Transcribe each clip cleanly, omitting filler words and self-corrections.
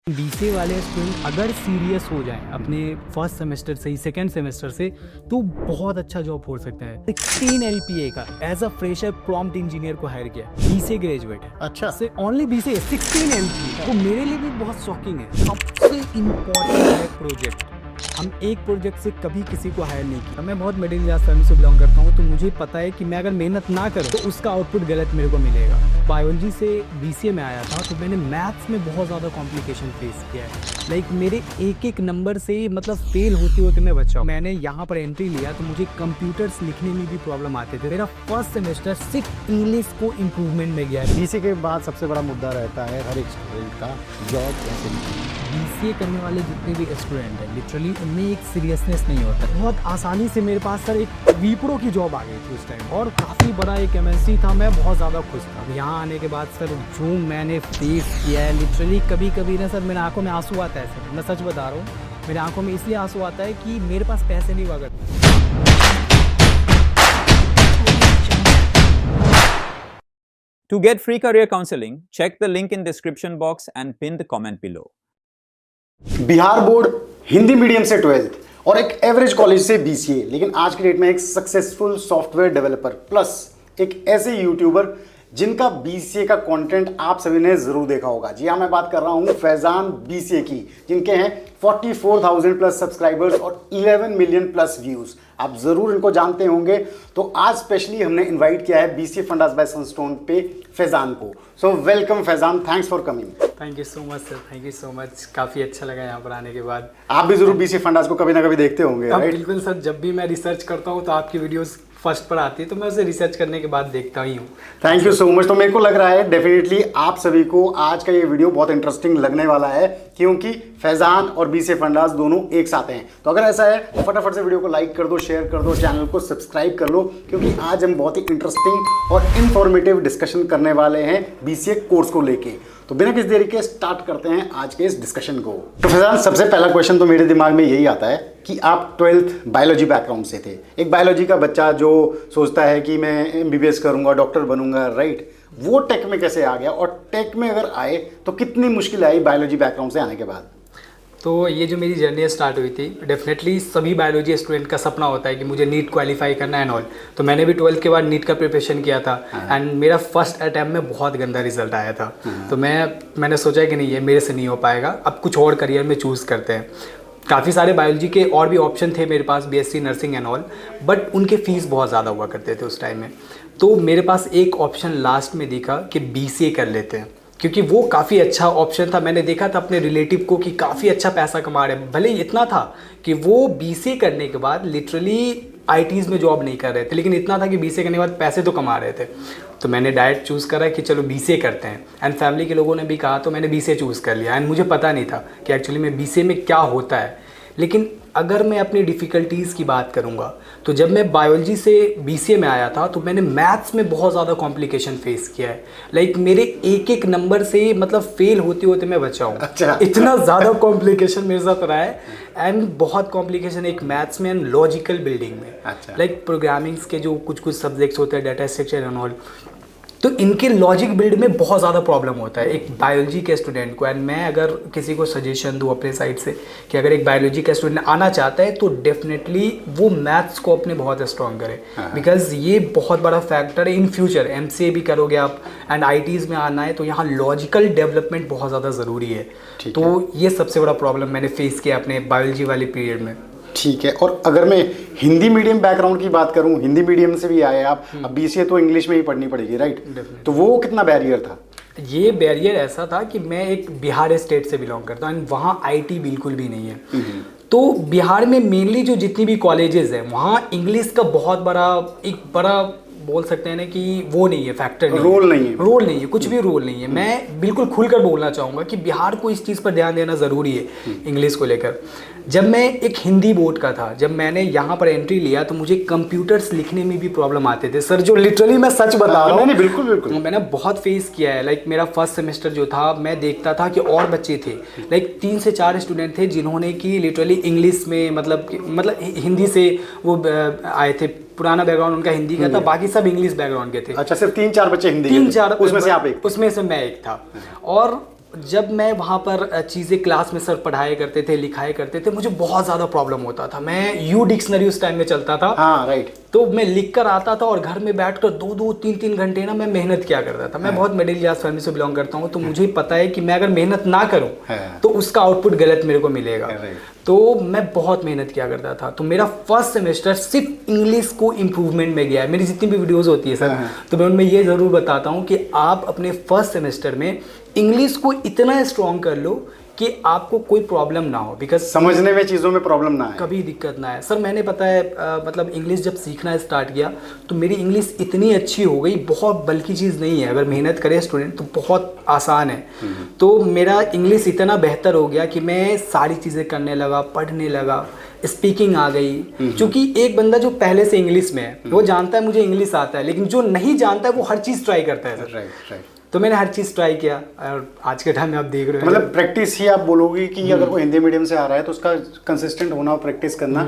BCA वाले student अगर serious हो जाए अपने फर्स्ट सेमेस्टर से ही सेकेंड सेमेस्टर से तो बहुत अच्छा जॉब हो सकता है। 16 LPA का as a fresher prompt engineer को हायर किया, बीसीए ग्रेजुएट है। अच्छा से ओनली बीसीए 16 LPA, तो मेरे लिए भी बहुत शॉकिंग है। सबसे इम्पोर्टेंट है प्रोजेक्ट। हम एक प्रोजेक्ट से कभी किसी को हायर नहीं किया। मैं बहुत मिडिल क्लास फैमिली से बिलोंग करता हूँ, तो मुझे पता है कि मैं अगर मेहनत ना करूँ तो उसका आउटपुट गलत मेरे को मिलेगा। बायोलॉजी से बीसीए में आया था तो मैंने मैथ्स में बहुत ज़्यादा कॉम्प्लिकेशन फेस किया है। लाइक मेरे एक नंबर से मतलब फेल होते होते मैं बचा। मैंने यहाँ पर एंट्री लिया तो मुझे कंप्यूटर्स लिखने में भी प्रॉब्लम आते थे। मेरा फर्स्ट सेमेस्टर सिर्फ इंग्लिश को इम्प्रूवमेंट में गया है। बीसीए के बाद सबसे बड़ा मुद्दा रहता है हर एक स्टूडेंट का, जॉब कैसे मिले। बीसीए करने वाले जितने भी स्टूडेंट हैं लिटरली उनमें एक सीरियसनेस नहीं होता। बहुत आसानी से मेरे पास सर एक विप्रो की जॉब आ गई थी उस टाइम और काफ़ी बड़ा एक MNC था। मैं बहुत ज़्यादा खुश था। यहाँ आने के बाद सर जो मैंने फेस किया है लिटरली कभी कभी ना सर मेरे आंखों में आंसू आता है। सर मैं सच बता रहा हूँ, मेरे आंखों में इसलिए आंसू आता है कि मेरे पास पैसे नहीं हुआ करते। To get free career counseling, check the link in description box and pin the comment below. Bihar board Hindi medium से 12th और एक एवरेज कॉलेज से बीसीए, लेकिन आज की डेट में एक सक्सेसफुल सॉफ्टवेयर डेवलपर प्लस एक ऐसे यूट्यूबर जिनका बीसीए का कंटेंट आप सभी ने जरूर देखा होगा। जी हाँ, मैं बात कर रहा हूँ फैजान बीसीए की, जिनके हैं 44,000 प्लस सब्सक्राइबर्स और 11 मिलियन प्लस व्यूज। आप जरूर इनको जानते होंगे। तो आज स्पेशली हमने इनवाइट किया है बीसीए फंडास बाय सनस्टोन पे फैजान को। So welcome Faizan, thanks for coming. Thank you so much sir, thank you so much. काफ़ी अच्छा लगा यहाँ पर आने के बाद। आप भी जरूर बीसीए फंडास को कभी ना कभी देखते होंगे, राइट? बिल्कुल सर, जब भी मैं रिसर्च करता हूँ तो आपकी वीडियोस फर्स्ट पर आती है, तो मैं उसे रिसर्च करने के बाद देखता ही हूँ। Thank you so much. तो मेरे को लग रहा है डेफिनेटली आप सभी को आज का ये वीडियो बहुत इंटरेस्टिंग लगने वाला है, क्योंकि फैजान और बीसीए फंडास दोनों एक साथ हैं। तो अगर ऐसा है तो फटाफट से वीडियो को लाइक कर दो, शेयर कर दो, चैनल को सब्सक्राइब कर लो, क्योंकि आज हम बहुत ही इंटरेस्टिंग और इन्फॉर्मेटिव डिस्कशन करने वाले हैं बीसीए कोर्स को लेके। तो बिना किसी देरी के स्टार्ट करते हैं आज के इस डिस्कशन को। तो फैजान, सबसे पहला क्वेश्चन तो मेरे दिमाग में यही आता है कि आप 12th बायोलॉजी बैकग्राउंड से थे। एक बायोलॉजी का बच्चा जो सोचता है कि मैं MBBS करूंगा, डॉक्टर बनूंगा, राइट, वो टेक में कैसे आ गया? और टेक में अगर आए तो कितनी मुश्किल आई बायोलॉजी बैकग्राउंड से आने के बाद? तो ये जो मेरी जर्नी स्टार्ट हुई थी, डेफिनेटली सभी बायोलॉजी स्टूडेंट का सपना होता है कि मुझे नीट क्वालिफाई करना है एंड ऑल। तो मैंने भी 12th के बाद नीट का प्रिपरेशन किया था एंड मेरा फर्स्ट अटैम्प्ट में बहुत गंदा रिजल्ट आया था। तो मैंने सोचा कि नहीं, ये मेरे से नहीं हो पाएगा, अब कुछ और करियर में चूज़ करते हैं। काफ़ी सारे बायोलॉजी के और भी ऑप्शन थे मेरे पास, BSc nursing and all, but उनके फीस बहुत ज़्यादा हुआ करते थे उस टाइम में। तो मेरे पास एक ऑप्शन लास्ट में दिखा कि BCA कर लेते हैं, क्योंकि वो काफ़ी अच्छा ऑप्शन था। मैंने देखा था अपने रिलेटिव को कि काफ़ी अच्छा पैसा कमा रहे हैं। भले ही इतना था कि वो BCA करने के बाद लिटरली ITs में जॉब नहीं कर रहे थे, लेकिन इतना था कि BCA करने के बाद पैसे तो कमा रहे थे। तो मैंने डायरेक्ट चूज़ करा कि चलो BCA करते हैं, एंड फैमिली के लोगों ने भी कहा तो मैंने BCA चूज़ कर लिया। एंड मुझे पता नहीं था कि एक्चुअली में BCA में क्या होता है। लेकिन अगर मैं अपनी डिफ़िकल्टीज़ की बात करूँगा तो जब मैं बायोलॉजी से BCA में आया था तो मैंने मैथ्स में बहुत ज़्यादा कॉम्प्लिकेशन फेस किया है। लाइक मेरे एक नंबर से मतलब फेल होते होते मैं बचा हूँ। अच्छा। इतना ज़्यादा कॉम्प्लिकेशन मेरे साथ रहा है, एंड बहुत कॉम्प्लिकेशन एक मैथ्स में एंड लॉजिकल बिल्डिंग में। अच्छा। लाइक प्रोग्रामिंग्स के जो कुछ सब्जेक्ट्स होते हैं, डाटा स्ट्रक्चर एंड ऑल, तो इनके लॉजिक बिल्ड में बहुत ज़्यादा प्रॉब्लम होता है एक बायोलॉजी के स्टूडेंट को। एंड मैं अगर किसी को सजेशन दूँ अपने साइड से कि अगर एक बायोलॉजी का स्टूडेंट आना चाहता है तो डेफिनेटली वो मैथ्स को अपने बहुत स्ट्रॉन्ग करे, बिकॉज ये बहुत बड़ा फैक्टर है इन फ्यूचर। MCA भी करोगे आप एंड ITs में आना है तो यहाँ लॉजिकल डेवलपमेंट बहुत ज़्यादा ज़रूरी है। तो ये सबसे बड़ा प्रॉब्लम मैंने फेस किया अपने बायोलॉजी वाले पीरियड में। ठीक है। और अगर मैं हिंदी मीडियम बैकग्राउंड की बात करूं, हिंदी मीडियम से भी आए आप, अब BCA तो इंग्लिश में ही पढ़नी पड़ेगी, राइट? तो वो कितना बैरियर था? ये बैरियर ऐसा था कि मैं एक बिहार स्टेट से बिलोंग करता हूँ एंड वहाँ IT बिल्कुल भी नहीं है। तो बिहार में मेनली जो जितनी भी कॉलेजेस हैं वहाँ इंग्लिश का बहुत बड़ा बोल सकते हैं ना कि वो नहीं है, फैक्टर नहीं, रोल नहीं है, कुछ भी रोल नहीं है। मैं बिल्कुल खुलकर बोलना चाहूँगा कि बिहार को इस चीज़ पर ध्यान देना ज़रूरी है इंग्लिश को लेकर। जब मैं एक हिंदी बोर्ड का था, जब मैंने यहाँ पर एंट्री लिया तो मुझे कंप्यूटर्स लिखने में भी प्रॉब्लम आते थे सर, जो लिटरली मैं सच बता रहा हूँ। बिल्कुल मैंने बहुत फेस किया है। लाइक मेरा फर्स्ट सेमेस्टर जो था, मैं देखता था कि और बच्चे थे, लाइक 3 से 4 स्टूडेंट थे जिन्होंने कि लिटरली इंग्लिश में मतलब हिंदी से वो आए थे, पुराना बैकग्राउंड उनका हिंदी का था, बाकी सब इंग्लिश बैकग्राउंड के थे। अच्छा, सिर्फ 3-4 बच्चे हिंदी के थे, उसमें से आप एक? उसमें से मैं एक था। और जब मैं वहाँ पर चीज़ें क्लास में सर पढ़ाया करते थे, लिखाया करते थे, मुझे बहुत ज़्यादा प्रॉब्लम होता था। मैं यू डिक्शनरी उस टाइम में चलता था। हाँ राइट। तो मैं लिख कर आता था और घर में बैठकर 2-2 3-3 घंटे ना मैं मेहनत किया करता था। मैं बहुत मिडिल क्लास फैमिली से बिलोंग करता हूँ, तो मुझे पता है कि मैं अगर मेहनत ना करूँ तो उसका आउटपुट गलत मेरे को मिलेगा। तो मैं बहुत मेहनत किया करता था। तो मेरा फर्स्ट सेमेस्टर सिर्फ इंग्लिश को इम्प्रूवमेंट में गया है। मेरी जितनी भी वीडियोस होती है सर, तो मैं उनमें ये ज़रूर बताता हूँ कि आप अपने फर्स्ट सेमेस्टर में इंग्लिश को इतना स्ट्रॉन्ग कर लो कि आपको कोई प्रॉब्लम ना हो, बिकॉज समझने में चीज़ों में प्रॉब्लम ना है, कभी दिक्कत ना है। सर मैंने पता है मतलब इंग्लिश जब सीखना स्टार्ट किया तो मेरी इंग्लिश इतनी अच्छी हो गई, बहुत बल्कि चीज़ नहीं है, अगर मेहनत करे स्टूडेंट तो बहुत आसान है। तो मेरा इंग्लिश इतना बेहतर हो गया कि मैं सारी चीज़ें करने लगा, पढ़ने लगा, स्पीकिंग आ गई। क्योंकि एक बंदा जो पहले से इंग्लिश में है वो जानता है मुझे इंग्लिश आता है, लेकिन जो नहीं जानता है वो हर चीज़ ट्राई करता है सर। राइट। तो मैंने हर चीज़ ट्राई किया और आज के टाइम में आप देख रहे हो मतलब प्रैक्टिस ही आप बोलोगे कि अगर कोई हिंदी मीडियम से आ रहा है तो उसका कंसिस्टेंट होना और प्रैक्टिस करना,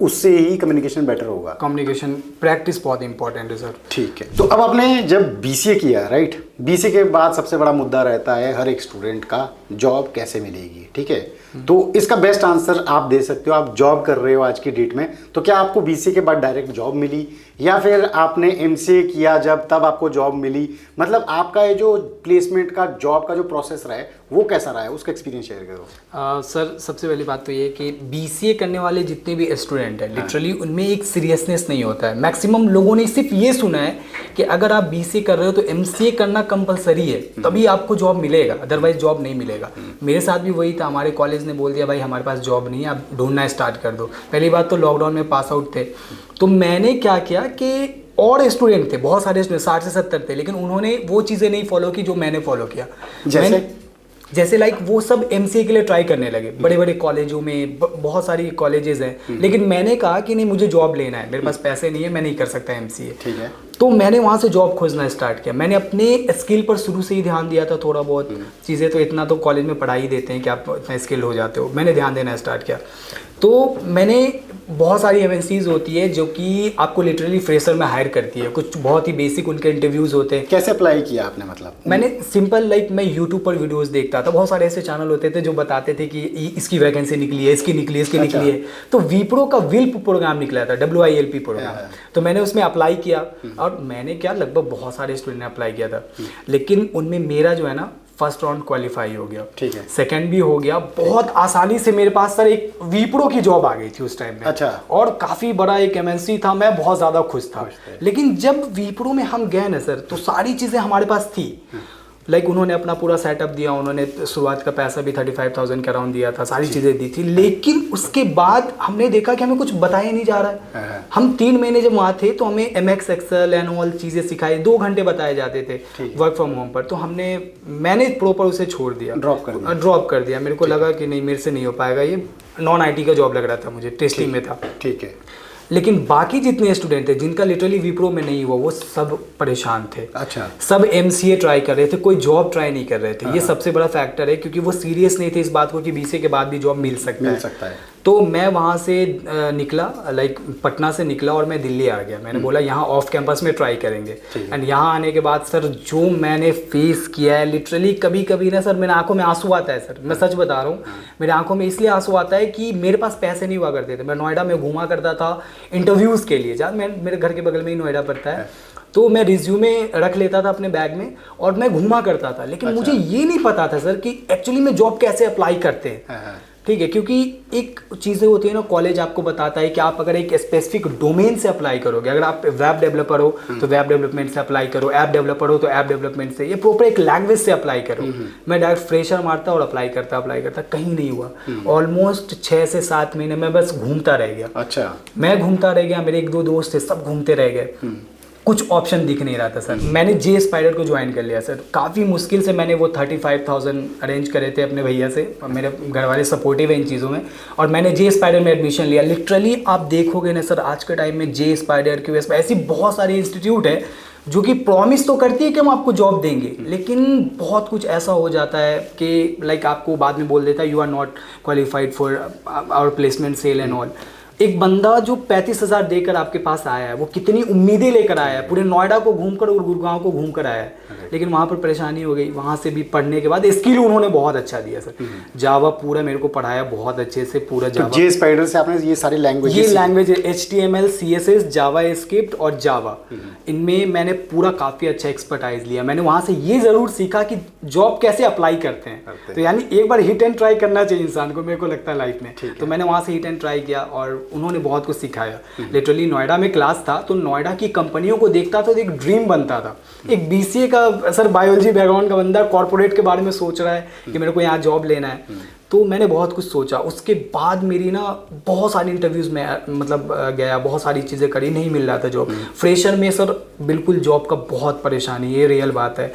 उससे ही कम्युनिकेशन बेटर होगा। कम्युनिकेशन प्रैक्टिस बहुत इंपॉर्टेंट है सर। ठीक है। तो अब आपने जब बीसीए किया, राइट, बीसीए के बाद सबसे बड़ा मुद्दा रहता है हर एक स्टूडेंट का, जॉब कैसे मिलेगी, ठीक है। तो इसका बेस्ट आंसर आप दे सकते हो, आप जॉब कर रहे हो आज की डेट में, तो क्या आपको बीसीए के बाद डायरेक्ट जॉब मिली या फिर आपने एमसीए किया जब तब आपको जॉब मिली? मतलब आपका ये जो प्लेसमेंट का, जॉब का जो प्रोसेस रहा है वो कैसा रहा है, उसका एक्सपीरियंस शेयर करो। सर सबसे पहली बात तो ये कि बीसीए करने वाले जितने भी स्टूडेंट हैं लिटरली उनमें एक सीरियसनेस नहीं होता है। मैक्सिमम लोगों ने सिर्फ ये सुना है कि अगर आप बीसीए कर रहे हो तो एमसीए करना कंपलसरी है, तभी आपको जॉब मिलेगा, अदरवाइज जॉब नहीं मिलेगा। मेरे साथ भी वही था, हमारे कॉलेज ने बोल दिया भाई हमारे पास जॉब नहीं है, आप ढूंढना स्टार्ट कर दो। पहली बात तो लॉकडाउन में पास आउट थे, तो मैंने क्या किया कि और स्टूडेंट थे, बहुत सारे स्टूडेंट 60 से 70 थे, लेकिन उन्होंने वो चीज़ें नहीं फॉलो की जो मैंने फॉलो किया। जैसे लाइक वो सब एमसीए के लिए ट्राई करने लगे, बड़े बड़े कॉलेजों में, बहुत सारी कॉलेजेस हैं, लेकिन मैंने कहा कि नहीं मुझे जॉब लेना है, मेरे पास पैसे नहीं है, मैं नहीं कर सकता एमसीए। ठीक है। तो मैंने वहाँ से जॉब खोजना स्टार्ट किया। मैंने अपने स्किल पर शुरू से ही ध्यान दिया था, थोड़ा बहुत चीज़ें तो इतना तो कॉलेज में पढ़ा ही देते हैं कि आप इतना स्किल हो जाते हो, मैंने ध्यान देना स्टार्ट किया। तो मैंने बहुत सारी एमएनसीज होती है जो कि आपको लिटरली फ्रेशर में हायर करती है, कुछ बहुत ही बेसिक उनके इंटरव्यूज़ होते हैं। कैसे अप्लाई किया आपने? मतलब मैंने सिंपल लाइक मैं यूट्यूब पर वीडियोस देखता था, बहुत सारे ऐसे चैनल होते थे जो बताते थे कि इसकी वैकेंसी निकली है, इसकी निकली है, इसकी निकली है। तो विप्रो का विल्प प्रोग्राम निकला था, WILP प्रोग्राम, तो मैंने उसमें अप्लाई किया और मैंने क्या लगभग बहुत सारे स्टूडेंट ने अप्लाई किया था, लेकिन उनमें मेरा जो है ना फर्स्ट राउंड क्वालिफाई हो गया, ठीक है, सेकंड भी हो गया, बहुत आसानी से मेरे पास सर एक विप्रो की जॉब आ गई थी उस टाइम में। अच्छा। और काफ़ी बड़ा एक एमएनसी था, मैं बहुत ज़्यादा खुश था। लेकिन जब विप्रो में हम गए ना सर, तो सारी चीज़ें हमारे पास थी, लाइक उन्होंने अपना पूरा सेटअप दिया, उन्होंने शुरुआत का पैसा भी 35,000 के अराउंड दिया था, सारी चीज़ें दी थी, लेकिन उसके बाद हमने देखा कि हमें कुछ बताया नहीं जा रहा है। हम 3 महीने जब वहाँ थे तो हमें MX Excel एंड ऑल चीज़ें सिखाई, 2 घंटे बताए जाते थे वर्क फ्रॉम होम पर, तो मैंने प्रॉपर उसे छोड़ दिया, ड्रॉप कर दिया। मेरे को लगा कि नहीं, मेरे से नहीं हो पाएगा, ये नॉन IT का जॉब लग रहा था मुझे, टेस्टिंग में था। ठीक है। लेकिन बाकी जितने स्टूडेंट थे जिनका लिटरली विप्रो में नहीं हुआ, वो सब परेशान थे। अच्छा। सब MCA ट्राई कर रहे थे, कोई जॉब ट्राई नहीं कर रहे थे। ये सबसे बड़ा फैक्टर है, क्योंकि वो सीरियस नहीं थे इस बात को कि BCA के बाद भी जॉब मिल सकता है। तो मैं वहाँ से निकला, लाइक पटना से निकला और मैं दिल्ली आ गया। मैंने बोला यहाँ ऑफ कैंपस में ट्राई करेंगे। एंड यहाँ आने के बाद सर जो मैंने फेस किया है, लिटरली कभी कभी ना सर मेरे आंखों में आंसू आता है सर, मैं सच बता रहा हूँ, मेरे आंखों में इसलिए आंसू आता है कि मेरे पास पैसे नहीं हुआ करते थे। मैं नोएडा में घूमा करता था इंटरव्यूज़ के लिए, जहाँ मेरे घर के बगल में ही नोएडा पड़ता है, तो मैं रिज्यूमे रख लेता था अपने बैग में और मैं घूमा करता था। लेकिन मुझे ये नहीं पता था सर कि एक्चुअली में जॉब कैसे अप्लाई करते हैं, ठीक है, क्योंकि एक चीज़ें होती है ना, कॉलेज आपको बताता है कि आप अगर एक स्पेसिफिक डोमेन से अप्लाई करोगे, अगर आप वेब डेवलपर हो तो वेब डेवलपमेंट से अप्लाई करो, ऐप डेवलपर हो तो ऐप डेवलपमेंट से, ये प्रॉपर एक लैंग्वेज से अप्लाई करो। मैं डायरेक्ट फ्रेशर मारता और अप्लाई करता, कहीं नहीं हुआ। ऑलमोस्ट 6 से 7 महीने में बस घूमता रह गया। अच्छा। मैं घूमता रह गया, मेरे 1-2 दोस्त थे, सब घूमते रह गए, कुछ ऑप्शन दिख नहीं रहा था सर। मैंने जे स्पाइडर को ज्वाइन कर लिया सर, काफ़ी मुश्किल से मैंने वो 35,000 अरेंज करे थे अपने भैया से, मेरे घर वाले सपोर्टिव है इन चीज़ों में, और मैंने जे स्पाइडर में एडमिशन लिया। लिटरली आप देखोगे ना सर, आज के टाइम में जे स्पाइडर QS ऐसी बहुत सारी इंस्टीट्यूट है जो कि प्रॉमिस तो करती है कि हम आपको जॉब देंगे, लेकिन बहुत कुछ ऐसा हो जाता है कि लाइक आपको बाद में बोल देता है you are not qualified for our placement cell and all. एक बंदा जो 35,000 देकर आपके पास आया है, वो कितनी उम्मीदें लेकर आया है, पूरे नोएडा को घूमकर और गुड़गांव को घूमकर आया है, लेकिन वहाँ पर परेशानी हो गई। वहाँ से भी पढ़ने के बाद स्किल उन्होंने बहुत अच्छा दिया सर। जावा पूरा मेरे को पढ़ाया बहुत अच्छे से, पूरा जावा। जे स्पाइडर से आपने ये सारी लैंग्वेज, ये लैंग्वेज HTML, CSS, जावास्क्रिप्ट और जावा, इनमें मैंने पूरा काफ़ी अच्छा एक्सपर्टाइज लिया। मैंने वहाँ से ये ज़रूर सीखा कि जॉब कैसे अप्लाई करते हैं। तो यानी एक बार हिट एंड ट्राई करना चाहिए इंसान को, मेरे को लगता है लाइफ में। तो मैंने वहाँ से हिट एंड ट्राई किया और उन्होंने बहुत कुछ सिखाया। लिटरली नोएडा में क्लास था तो नोएडा की कंपनियों को देखता था तो एक ड्रीम बनता था। एक BCA का सर, बायोलॉजी बैकग्राउंड का बंदा कॉर्पोरेट के बारे में सोच रहा है कि मेरे को यहाँ जॉब लेना है। तो मैंने बहुत कुछ सोचा। उसके बाद मेरी ना बहुत सारी इंटरव्यूज़ में मतलब गया, बहुत सारी चीज़ें करी, नहीं मिल रहा था जॉब। फ्रेशर में सर बिल्कुल जॉब का बहुत परेशानी, ये रियल बात है।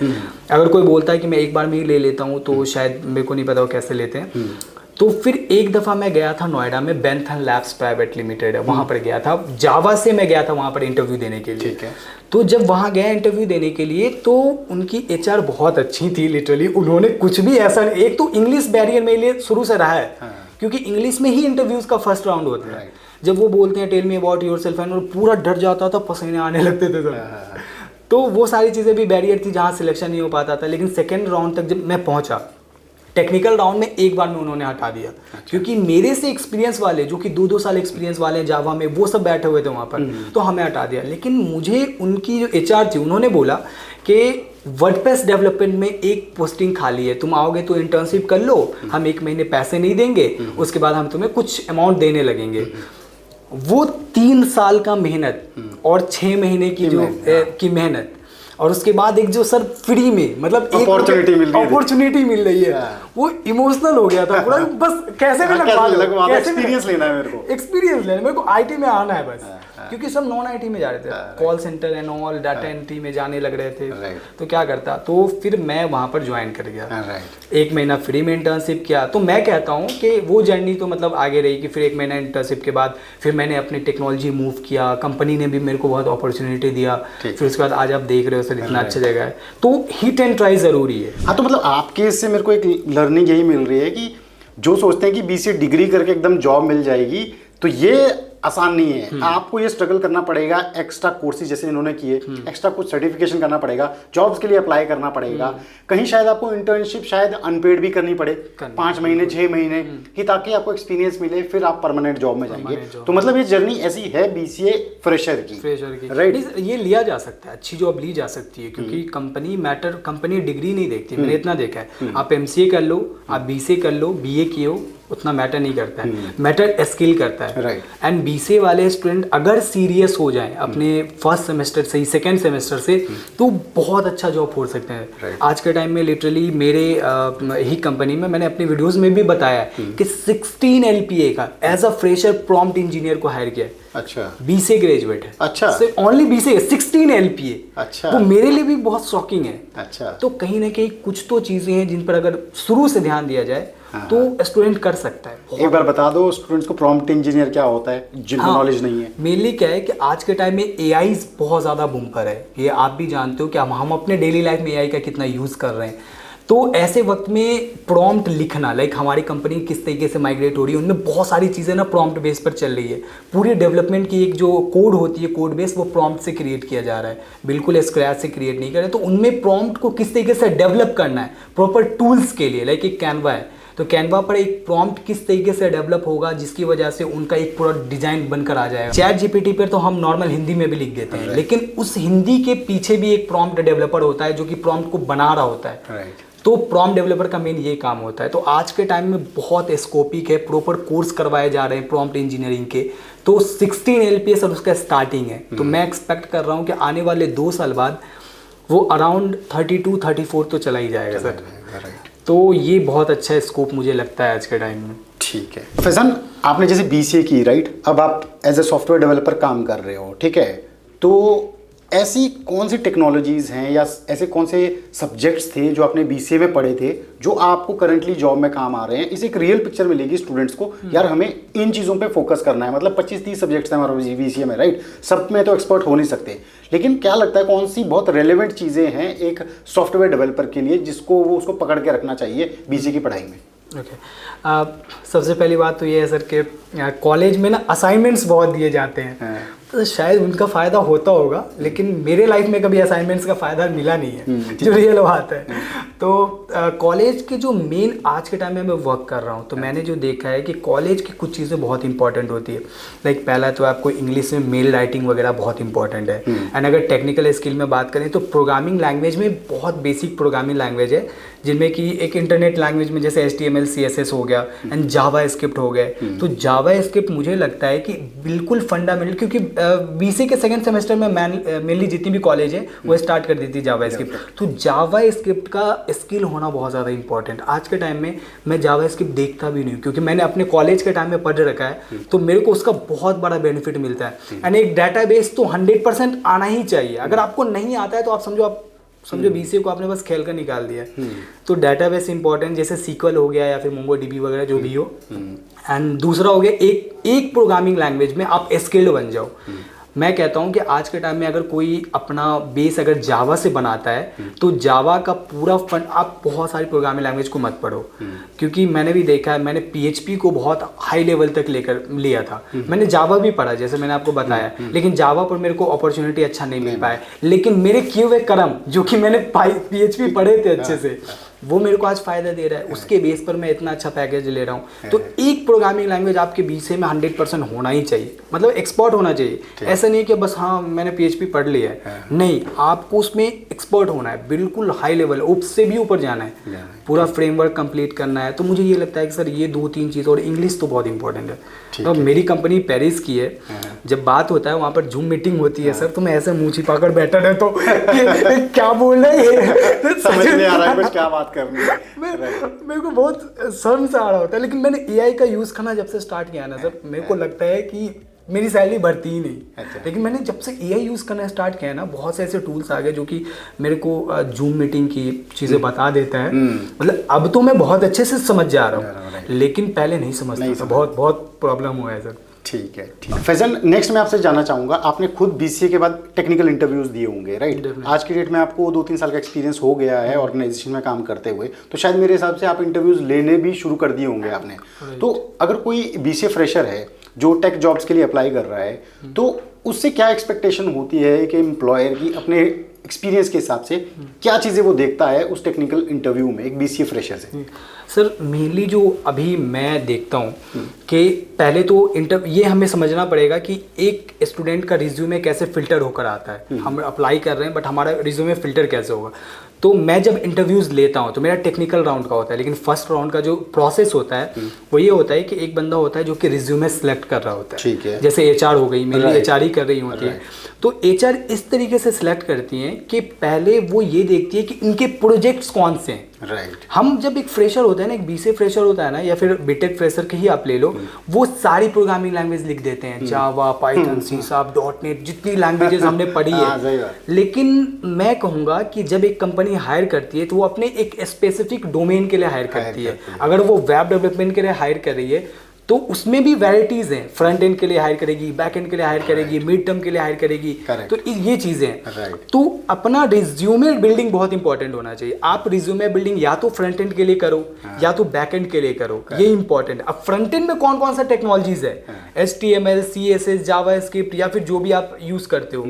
अगर कोई बोलता है कि मैं एक बार में ही ले लेता हूँ तो शायद मेरे को नहीं पता वो कैसे लेते हैं। तो फिर एक दफ़ा मैं गया था नोएडा में, बेंथन लैब्स प्राइवेट लिमिटेड है, वहाँ पर गया था। जावा से मैं गया था वहाँ पर इंटरव्यू देने के लिए। ठीक है। तो जब वहाँ गया इंटरव्यू देने के लिए तो उनकी HR बहुत अच्छी थी। लिटरली उन्होंने कुछ भी ऐसा नहीं, एक तो इंग्लिश बैरियर मेरे लिए शुरू से रहा है, क्योंकि इंग्लिश में ही इंटरव्यूज़ का फर्स्ट राउंड होता है। जब वो बोलते हैं टेल मी अबाउट योरसेल्फ, और पूरा डर जाता था, पसीने आने लगते थे सब। तो वो सारी चीज़ें भी बैरियर थी जहाँ सिलेक्शन नहीं हो पाता था। लेकिन सेकेंड राउंड तक जब मैं पहुँचा, टेक्निकल राउंड में एक बार में उन्होंने हटा दिया। क्योंकि मेरे से एक्सपीरियंस वाले जो कि 2-2 साल एक्सपीरियंस वाले हैं जावा में, वो सब बैठे हुए थे वहाँ पर, तो हमें हटा दिया। लेकिन मुझे उनकी जो HR थी उन्होंने बोला कि वर्डप्रेस डेवलपमेंट में एक पोस्टिंग खाली है, तुम आओगे तो इंटर्नशिप कर लो, हम 1 महीने पैसे नहीं देंगे, उसके बाद हम तुम्हें कुछ अमाउंट देने लगेंगे। वो 3 साल का मेहनत और 6 महीने की मेहनत, और उसके बाद एक जो सर फ्री में मतलब अपॉर्चुनिटी मिल रही है, वो इमोशनल हो गया था पूरा। बस कैसे भी लगवा, एक्सपीरियंस लेना है मेरे को, एक्सपीरियंस लेना, मेरे को IT में आना है बस। क्योंकि सब नॉन IT में जा रहे थे, call centre and all, data entry में जाने लग रहे थे। तो क्या करता, तो फिर मैं वहाँ पर ज्वाइन कर गया। 1 महीना फ्री में इंटर्नशिप किया। तो मैं कहता हूँ कि वो जर्नी तो मतलब आगे रही कि फिर 1 महीना इंटर्नशिप के बाद फिर मैंने अपनी टेक्नोलॉजी मूव किया, कंपनी ने भी मेरे को बहुत अपॉर्चुनिटी दिया। फिर उसके बाद आज आप देख रहे हो सर इतना अच्छा जगह है। तो हिट एंड ट्राई ज़रूरी है। हाँ, तो मतलब आपके इससे मेरे को एक लर्निंग यही मिल रही है कि जो सोचते हैं कि BCA डिग्री करके एकदम जॉब मिल जाएगी, तो ये आसान नहीं है। आपको ये स्ट्रगल करना पड़ेगा, एक्स्ट्रा कोर्सेज जैसे इन्होंने किए, एक्स्ट्रा कुछ सर्टिफिकेशन करना पड़ेगा, जॉब्स के लिए अप्लाई करना पड़ेगा, कहीं शायद आपको इंटर्नशिप शायद अनपेड भी करनी पड़े 5 महीने 6 महीने कि ताकि आपको एक्सपीरियंस मिले, फिर आप परमानेंट जॉब में जाएंगे। तो मतलब ये जर्नी ऐसी है BCA फ्रेशर की, राइट? ये लिया जा सकता है, अच्छी जॉब ली जा सकती है, क्योंकि कंपनी डिग्री नहीं देखती। मैंने इतना देखा है, आप MCA कर लो, आप BCA कर लो, BA किए हो, उतना मैटर नहीं करता है, मैटर स्किल करता है। एंड BCA वाले स्टूडेंट अगर सीरियस हो जाएं अपने फर्स्ट सेमेस्टर से ही, सेकेंड सेमेस्टर से, तो बहुत अच्छा जॉब हो सकते हैं। आज के टाइम में लिटरली मेरे ही कंपनी में मैंने अपनी वीडियोस में भी बताया कि 16 LPA का as a fresher prompt engineer को हायर किया है। अच्छा, BCA ग्रेजुएट है। अच्छा, सिर्फ ओनली BCA 16 LPA। अच्छा, वो मेरे लिए भी बहुत शॉकिंग है। अच्छा, तो कहीं ना कहीं कुछ तो चीज़ें हैं जिन पर अगर शुरू से ध्यान दिया जाए तो स्टूडेंट कर सकता है। एक बार बता दो स्टूडेंट्स को प्रॉम्प्ट इंजीनियर क्या होता है, जिनको नॉलेज नहीं है। मेनली क्या है कि आज के टाइम में AI बहुत ज़्यादा बूम पर है, ये आप भी जानते हो कि हम अपने डेली लाइफ में AI का कितना यूज़ कर रहे हैं। तो ऐसे वक्त में प्रॉम्प्ट लिखना, लाइक हमारी कंपनी किस तरीके से माइग्रेट हो रही है, उनमें बहुत सारी चीज़ें ना प्रॉम्प्ट बेस पर चल रही है। पूरी डेवलपमेंट की एक जो कोड होती है, कोड बेस, वो प्रॉम्प्ट से क्रिएट किया जा रहा है, बिल्कुल स्क्रैच से क्रिएट नहीं कर रहे। तो उनमें प्रॉम्प्ट को किस तरीके से डेवलप करना है प्रॉपर टूल्स के लिए, लाइक एक कैनवा है, तो कैनवा पर एक प्रॉम्प्ट किस तरीके से डेवलप होगा जिसकी वजह से उनका एक पूरा डिजाइन बनकर आ जाएगा। चैट GPT पर तो हम नॉर्मल हिंदी में भी लिख देते हैं, लेकिन उस हिंदी के पीछे भी एक प्रॉम्प्ट डेवलपर होता है जो कि प्रॉम्प्ट को बना रहा होता है। तो प्रॉम्प्ट डेवलपर का मेन ये काम होता है। तो आज के टाइम में बहुत स्कोपिक है, प्रॉपर कोर्स करवाए जा रहे हैं प्रॉम्प्ट इंजीनियरिंग के। तो 16 LPA सर उसका स्टार्टिंग है। तो मैं एक्सपेक्ट कर रहा हूँ कि आने वाले 2 साल बाद वो अराउंड 32-34 तो चला ही जाएगा सर। तो ये बहुत अच्छा स्कोप मुझे लगता है आज के टाइम में। ठीक है फैजान, आपने जैसे BCA की, राइट, अब आप एज ए सॉफ्टवेयर डेवलपर काम कर रहे हो, ठीक है, तो ऐसी कौन सी टेक्नोलॉजीज़ हैं या ऐसे कौन से सब्जेक्ट्स थे जो आपने BCA में पढ़े थे जो आपको करंटली जॉब में काम आ रहे हैं? इसे एक रियल पिक्चर मिलेगी स्टूडेंट्स को, यार हमें इन चीज़ों पे फोकस करना है। मतलब 25-30 सब्जेक्ट्स हैं हमारे BCA में, राइट, सब में तो एक्सपर्ट हो नहीं सकते, लेकिन क्या लगता है कौन सी बहुत रेलिवेंट चीज़ें हैं एक सॉफ्टवेयर डेवलपर के लिए जिसको वो उसको पकड़ के रखना चाहिए BCA की पढ़ाई में? ओके सबसे पहली बात तो ये है सर कि कॉलेज में ना असाइनमेंट्स बहुत दिए जाते हैं, तो शायद उनका फ़ायदा होता होगा, लेकिन मेरे लाइफ में कभी असाइनमेंट्स का फ़ायदा मिला नहीं है, जो रियल बात है। तो कॉलेज के जो मेन आज के टाइम में मैं वर्क कर रहा हूँ, तो मैंने जो देखा है कि कॉलेज की कुछ चीज़ें बहुत इंपॉर्टेंट होती है। लाइक पहला तो आपको इंग्लिश में मेल राइटिंग वगैरह बहुत इंपॉर्टेंट है। एंड अगर टेक्निकल स्किल में बात करें तो प्रोग्रामिंग लैंग्वेज में बहुत बेसिक प्रोग्रामिंग लैंग्वेज है, जिनमें कि एक इंटरनेट लैंग्वेज में जैसे HTML CSS हो गया एंड जावा स्क्रिप्ट हो गए। तो जावा स्क्रिप्ट मुझे लगता है कि बिल्कुल फंडामेंटल, क्योंकि BC के सेकंड सेमेस्टर में मेनली जितनी भी कॉलेज है वो स्टार्ट कर दी थी जावा स्क्रिप्ट। तो जावा स्क्रिप्ट का स्किल होना बहुत ज़्यादा इंपॉर्टेंट। आज के टाइम में मैं जावा स्क्रिप्ट देखता भी नहीं, क्योंकि मैंने अपने कॉलेज के टाइम में पढ़ रखा है, तो मेरे को उसका बहुत बड़ा बेनिफिट मिलता है। एंड एक डाटाबेस तो 100% आना ही चाहिए। अगर आपको नहीं आता है तो आप समझो BCA को आपने बस खेल कर निकाल दिया। तो डाटाबेस इंपॉर्टेंट, जैसे SQL हो गया या फिर MongoDB वगैरह जो भी हो। एंड दूसरा हो गया एक प्रोग्रामिंग लैंग्वेज में आप स्किल्ड बन जाओ। मैं कहता हूँ कि आज के टाइम में अगर कोई अपना बेस अगर जावा से बनाता है तो जावा का पूरा फंड, आप बहुत सारी प्रोग्रामिंग लैंग्वेज को मत पढ़ो, क्योंकि मैंने भी देखा है, मैंने PHP को बहुत हाई लेवल तक लेकर लिया था। मैंने जावा भी पढ़ा जैसे मैंने आपको बताया, लेकिन जावा पर मेरे को अपॉर्चुनिटी अच्छा नहीं मिल पाया। लेकिन मेरे किए हुए कर्म, जो कि मैंने PHP पढ़े थे अच्छे से, वो मेरे को आज फायदा दे रहा है। उसके बेस पर मैं इतना अच्छा पैकेज ले रहा हूँ। तो एक प्रोग्रामिंग लैंग्वेज आपके BCA में 100% होना ही चाहिए, मतलब एक्सपर्ट होना चाहिए। ऐसा नहीं है कि बस हाँ मैंने PHP पढ़ लिया है, नहीं, आपको उसमें एक्सपर्ट होना है, बिल्कुल हाई लेवल, उससे भी ऊपर जाना है, पूरा फ्रेमवर्क कंप्लीट करना है। तो मुझे ये लगता है कि सर ये 2-3 चीज़, और इंग्लिश तो बहुत इंपॉर्टेंट है। तो मेरी कंपनी पेरिस की है, जब बात होता है वहाँ पर जूम मीटिंग होती है सर, तो मैं ऐसे मुँह छिपा कर बैठा रहता हूँ क्या बोल रहे हैं, समझ नहीं आ रहा है कुछ क्या बात करनी है। मेरे को बहुत शर्म से आ रहा होता है। लेकिन मैंने AI का यूज़ करना जब से स्टार्ट किया ना सर, मेरे को लगता है कि मेरी सैलरी बढ़ती ही नहीं। लेकिन मैंने जब से AI यूज़ करना स्टार्ट किया है ना, बहुत से ऐसे टूल्स आ गए जो कि मेरे को जूम मीटिंग की चीज़ें बता देता है। मतलब अब तो मैं बहुत अच्छे से समझ जा रहा हूँ, लेकिन पहले नहीं समझता था, बहुत प्रॉब्लम हुआ है सर। ठीक है। फैजल, नेक्स्ट मैं आपसे जानना चाहूँगा, आपने खुद BCA के बाद टेक्निकल इंटरव्यूज़ दिए होंगे, राइट? आज की डेट में आपको 2-3 साल का एक्सपीरियंस हो गया है ऑर्गेनाइजेशन में काम करते हुए, तो शायद मेरे हिसाब से आप इंटरव्यूज़ लेने भी शुरू कर दिए होंगे आपने। तो अगर कोई BCA फ्रेशर है जो टेक जॉब्स के लिए अप्लाई कर रहा है, तो उससे क्या एक्सपेक्टेशन होती है कि एम्प्लॉयर की अपने एक्सपीरियंस के हिसाब से क्या चीज़ें वो देखता है उस टेक्निकल इंटरव्यू में एक BCA फ्रेशर से? सर मेनली जो अभी मैं देखता हूँ कि पहले तो ये हमें समझना पड़ेगा कि एक स्टूडेंट का रिज्यूमे कैसे फिल्टर होकर आता है। हम अप्लाई कर रहे हैं बट हमारा रिज्यूमे फिल्टर कैसे होगा। तो मैं जब इंटरव्यूज़ लेता हूँ तो मेरा टेक्निकल राउंड का होता है, लेकिन फर्स्ट राउंड का जो प्रोसेस होता है वो ये होता है कि एक बंदा होता है जो कि रिज्यूमे सेलेक्ट कर रहा होता है। ठीक है। जैसे HR हो गई, मेरी HR ही कर रही होती है। तो HR इस तरीके से सिलेक्ट करती हैं कि पहले वो ये देखती है कि इनके प्रोजेक्ट्स कौन से हैं। राइट। हम जब एक फ्रेशर होता है ना, एक BCA फ्रेशर होता है ना, या फिर बीटेक फ्रेशर के ही आप ले लो, वो सारी प्रोग्रामिंग लैंग्वेज लिख देते हैं, जावा, पाइथन, C#, .NET, जितनी लैंग्वेजेस हमने पढ़ी है। लेकिन मैं कहूँगा कि जब एक कंपनी हायर करती है तो वो अपने एक स्पेसिफिक डोमेन के लिए हायर करती है। अगर वो वेब डेवलपमेंट के लिए हायर कर रही है तो उसमें भी वैराइटीज़ हैं, फ्रंट एंड के लिए हायर करेगी, बैक एंड के लिए हायर करेगी, मिड टर्म के लिए हायर करेगी। तो ये चीज़ें हैं। तो अपना रिज्यूमे बिल्डिंग बहुत इंपॉर्टेंट होना चाहिए। आप रिज्यूमे बिल्डिंग या तो फ्रंट एंड के लिए करो या तो बैक एंड के लिए करो, ये इंपॉर्टेंट है। अब फ्रंट एंड में कौन कौन सा टेक्नोलॉजीज है, HTML, CSS, जावा स्क्रिप्ट या फिर जो भी आप यूज़ करते हो,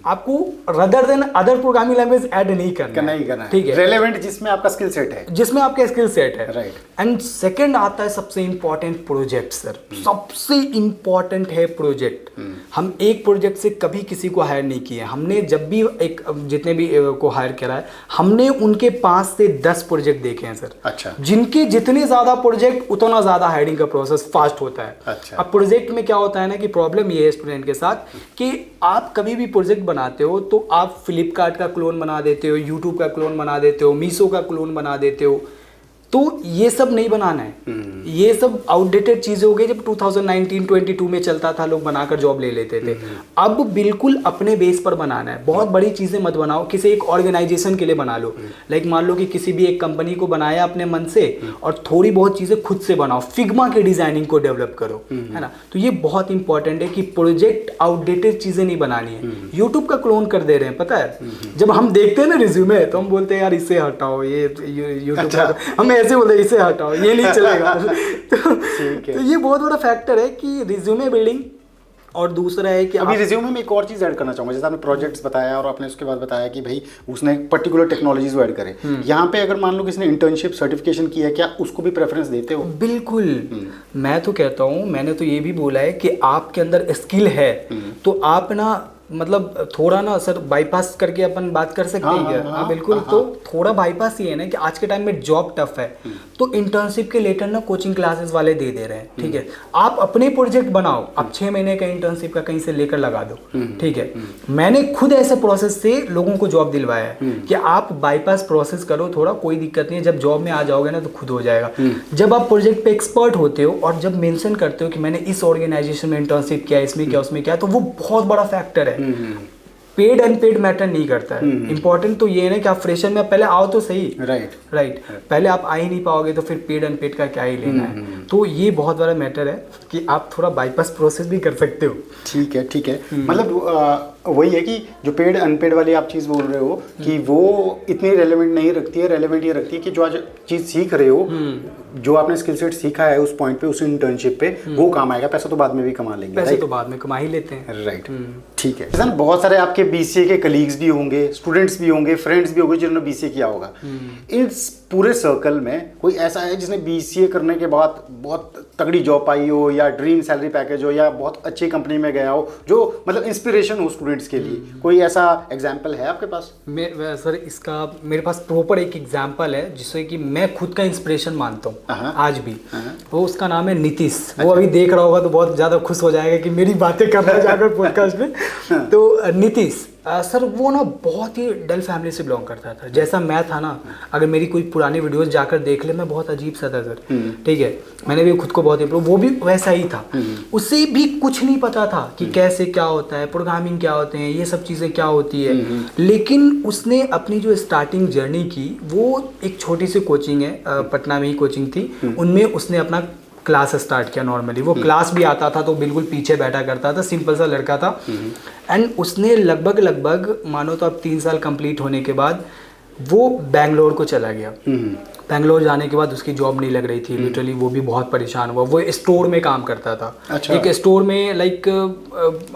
आपको rather than other programming language add नहीं करना है। ठीक है, रेलेवेंट जिसमें आपका स्किल सेट है, जिसमें आपका स्किल सेट है। राइट। एंड सेकंड आता है सबसे इंपॉर्टेंट प्रोजेक्ट। सर सबसे इंपॉर्टेंट है प्रोजेक्ट। हम एक प्रोजेक्ट से कभी किसी को हायर नहीं किए। हमने जब भी जितने भी को हायर करा है, हमने उनके 5 से 10 प्रोजेक्ट देखे हैं सर। अच्छा। जिनके जितने ज्यादा प्रोजेक्ट उतना ज्यादा हायरिंग का प्रोसेस फास्ट होता है। अच्छा। अब प्रोजेक्ट में क्या होता है ना कि प्रॉब्लम ये है स्टूडेंट के साथ कि आप कभी भी प्रोजेक्ट बनाते हो तो आप फ्लिपकार्ट का क्लोन बना देते हो, यूट्यूब का क्लोन बना देते हो, मीशो का क्लोन बना देते हो। तो ये सब नहीं बनाना है। ये सब आउटडेटेड चीज़ें हो गई। जब 2019-22 में चलता था, लोग बनाकर जॉब ले लेते थे। अब बिल्कुल अपने बेस पर बनाना है। बहुत बड़ी चीज़ें मत बनाओ, किसी एक ऑर्गेनाइजेशन के लिए बना लो। लाइक मान लो कि किसी भी एक कंपनी को बनाया अपने मन से और थोड़ी बहुत चीज़ें खुद से बनाओ, फिग्मा के डिज़ाइनिंग को डेवलप करो, है ना। तो ये बहुत इंपॉर्टेंट है कि प्रोजेक्ट आउटडेटेड चीज़ें नहीं बनानी है। यूट्यूब का क्लोन कर दे रहे हैं, पता है। जब हम देखते हैं ना रिज्यूमे तो हम बोलते हैं यार इसे हटाओ, ये यूट्यूब का हमें ऐसे बोलता इसे हटाओ, ये नहीं चलेगा। तो ये बहुत बड़ा फैक्टर है कि रिज्यूमे बिल्डिंग। और दूसरा है कि अभी रिज्यूमे में एक और चीज़ ऐड करना चाहूँगा, जैसे आपने प्रोजेक्ट्स बताया और आपने उसके बाद बताया कि भाई उसने पर्टिकुलर टेक्नोलॉजीज ऐड करे, यहाँ पे अगर मान लो किसी ने इंटर्नशिप सर्टिफिकेशन किया है, क्या उसको भी प्रेफरेंस देते हो? बिल्कुल। मैं तो कहता हूँ, मैंने तो ये भी बोला है कि आपके अंदर स्किल है तो आप ना मतलब थोड़ा ना सर बाईपास करके अपन बात कर सकते हैं क्या? हाँ बिल्कुल। तो थोड़ा बाईपास ये है ना कि आज के टाइम में जॉब टफ है, तो इंटर्नशिप के लेटर ना कोचिंग क्लासेस वाले दे रहे हैं, ठीक है। आप अपने प्रोजेक्ट बनाओ, आप 6 महीने का इंटर्नशिप का कहीं से लेकर लगा दो, ठीक है। मैंने खुद ऐसे प्रोसेस से लोगों को जॉब दिलवाया है कि आप बाईपास प्रोसेस करो थोड़ा, कोई दिक्कत नहीं है, जब जॉब में आ जाओगे ना तो खुद हो जाएगा। जब आप प्रोजेक्ट पे एक्सपर्ट होते हो और जब मेंशन करते हो कि मैंने इस ऑर्गेनाइजेशन में इंटर्नशिप किया, इसमें क्या उसमें क्या, तो वो बहुत बड़ा फैक्टर है। पेड अनपेड मैटर नहीं करता है। इंपॉर्टेंट तो ये है ना कि आप फ्रेशर में पहले आओ तो सही, राइट। पहले आप आ ही नहीं पाओगे तो फिर पेड अनपेड का क्या ही लेना है। तो ये बहुत बड़ा मैटर है कि आप थोड़ा बाईपास प्रोसेस भी कर सकते हो। ठीक है, ठीक है। मतलब वही है कि जो पेड अनपेड वाली आप चीज़ बोल रहे हो कि वो इतनी रेलेवेंट नहीं रखती है, रेलेवेंट ये रखती है कि जो आज चीज़ सीख रहे हो, जो आपने स्किल सेट सीखा है उस पॉइंट पे, उस इंटर्नशिप पे, वो काम आएगा। पैसा तो बाद में भी कमा लेंगे, पैसे तो बाद में कमा ही लेते हैं, राइट। ठीक है। सर बहुत सारे आपके बीसीए के कलीग्स भी होंगे, स्टूडेंट्स भी होंगे, फ्रेंड्स भी होंगे जिन्होंने बीसीए किया होगा। इस पूरे सर्कल में कोई ऐसा है जिसने बीसीए करने के बाद बहुत तगड़ी जॉब पाई हो, या ड्रीम सैलरी पैकेज हो, या बहुत अच्छी कंपनी में गया हो, जो मतलब इंस्पिरेशन हो स्टूडेंट्स के लिए? कोई ऐसा एग्जाम्पल है आपके पास? सर इसका मेरे पास प्रॉपर एक एग्जाम्पल है जिससे कि मैं खुद का इंस्पिरेशन मानता हूँ आज भी। वो उसका नाम है नीतीश। वो अभी देख रहा होगा तो बहुत ज़्यादा खुश हो जाएगा कि मेरी बातें कर रहा है जाकर पॉडकास्ट में। तो नीतीश सर वो ना बहुत ही डल फैमिली से बिलोंग करता था, जैसा मैं था ना। अगर मेरी कोई पुरानी वीडियोस जाकर देख ले, मैं बहुत अजीब सा था सर, ठीक है। मैंने भी खुद को बहुत इम्प्रूव, वो भी वैसा ही था। उसे भी कुछ नहीं पता था कि कैसे क्या होता है, प्रोग्रामिंग क्या होते हैं, ये सब चीज़ें क्या होती है। लेकिन उसने अपनी जो स्टार्टिंग जर्नी की, वो एक छोटी सी कोचिंग है, पटना में ही कोचिंग थी, उनमें उसने अपना क्लास स्टार्ट किया। नॉर्मली वो क्लास भी आता था तो बिल्कुल पीछे बैठा करता था, सिंपल सा लड़का था। एंड उसने लगभग मानो तो अब 3 साल कंप्लीट होने के बाद वो बेंगलोर को चला गया। बेंगलोर जाने के बाद उसकी जॉब नहीं लग रही थी, लिटरली वो भी बहुत परेशान हुआ। वो स्टोर में काम करता था। अच्छा। एक स्टोर में लाइक